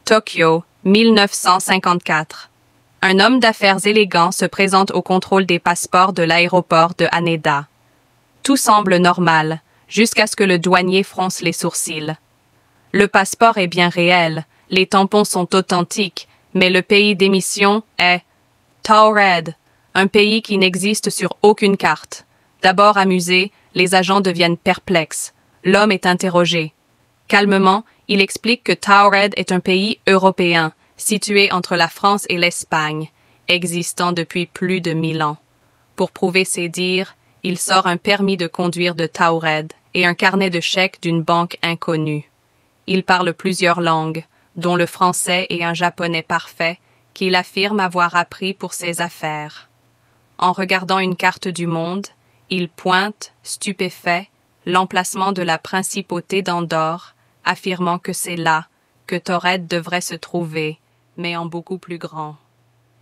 Tokyo, 1954. Un homme d'affaires élégant se présente au contrôle des passeports de l'aéroport de Haneda. Tout semble normal, jusqu'à ce que le douanier fronce les sourcils. Le passeport est bien réel, les tampons sont authentiques, mais le pays d'émission est Taured, un pays qui n'existe sur aucune carte. D'abord amusés, les agents deviennent perplexes. L'homme est interrogé. Calmement, il explique que Taured est un pays européen, situé entre la France et l'Espagne, existant depuis plus de 1000 ans. Pour prouver ses dires, il sort un permis de conduire de Taured et un carnet de chèques d'une banque inconnue. Il parle plusieurs langues, dont le français et un japonais parfait, qu'il affirme avoir appris pour ses affaires. En regardant une carte du monde, il pointe, stupéfait, l'emplacement de la principauté d'Andorre, affirmant que c'est là que Taured devrait se trouver, mais en beaucoup plus grand.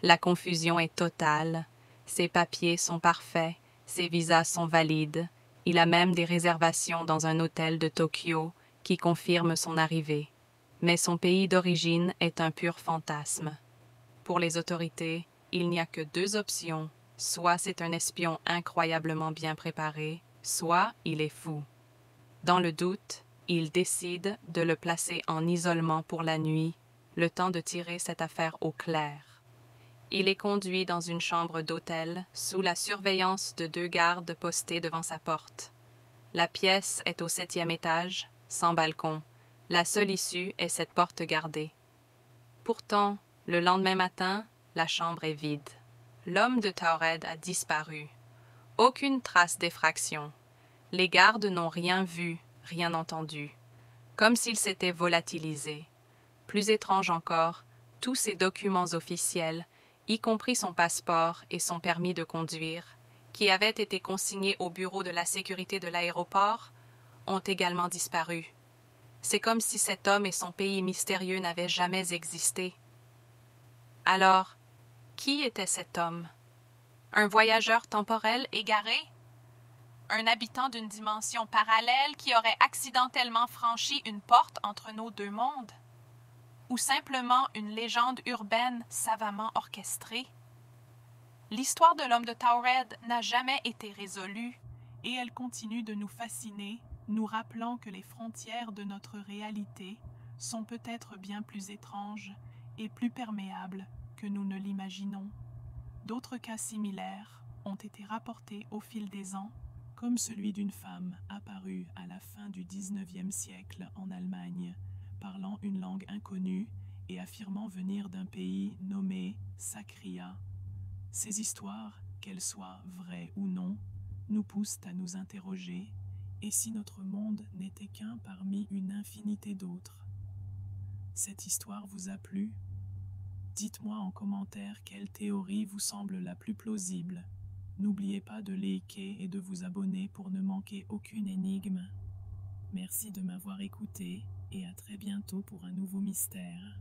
La confusion est totale. Ses papiers sont parfaits, ses visas sont valides. Il a même des réservations dans un hôtel de Tokyo qui confirme son arrivée. Mais son pays d'origine est un pur fantasme. Pour les autorités, il n'y a que deux options. Soit c'est un espion incroyablement bien préparé, soit il est fou. Dans le doute, il décide de le placer en isolement pour la nuit, le temps de tirer cette affaire au clair. Il est conduit dans une chambre d'hôtel sous la surveillance de 2 gardes postés devant sa porte. La pièce est au 7e étage, sans balcon. La seule issue est cette porte gardée. Pourtant, le lendemain matin, la chambre est vide. L'homme de Taured a disparu. Aucune trace d'effraction. Les gardes n'ont rien vu, rien entendu. Comme s'il s'était volatilisé. Plus étrange encore, tous ses documents officiels, y compris son passeport et son permis de conduire, qui avaient été consignés au bureau de la sécurité de l'aéroport, ont également disparu. C'est comme si cet homme et son pays mystérieux n'avaient jamais existé. Alors, qui était cet homme? Un voyageur temporel égaré? Un habitant d'une dimension parallèle qui aurait accidentellement franchi une porte entre nos deux mondes? Ou simplement une légende urbaine savamment orchestrée? L'histoire de l'homme de Taured n'a jamais été résolue, et elle continue de nous fasciner, nous rappelant que les frontières de notre réalité sont peut-être bien plus étranges et plus perméables que nous ne l'imaginons. D'autres cas similaires ont été rapportés au fil des ans, comme celui d'une femme apparue à la fin du XIXe siècle en Allemagne, parlant une langue inconnue et affirmant venir d'un pays nommé Sakria. Ces histoires, qu'elles soient vraies ou non, nous poussent à nous interroger, et si notre monde n'était qu'un parmi une infinité d'autres? Cette histoire vous a plu? Dites-moi en commentaire quelle théorie vous semble la plus plausible. N'oubliez pas de liker et de vous abonner pour ne manquer aucune énigme. Merci de m'avoir écouté et à très bientôt pour un nouveau mystère.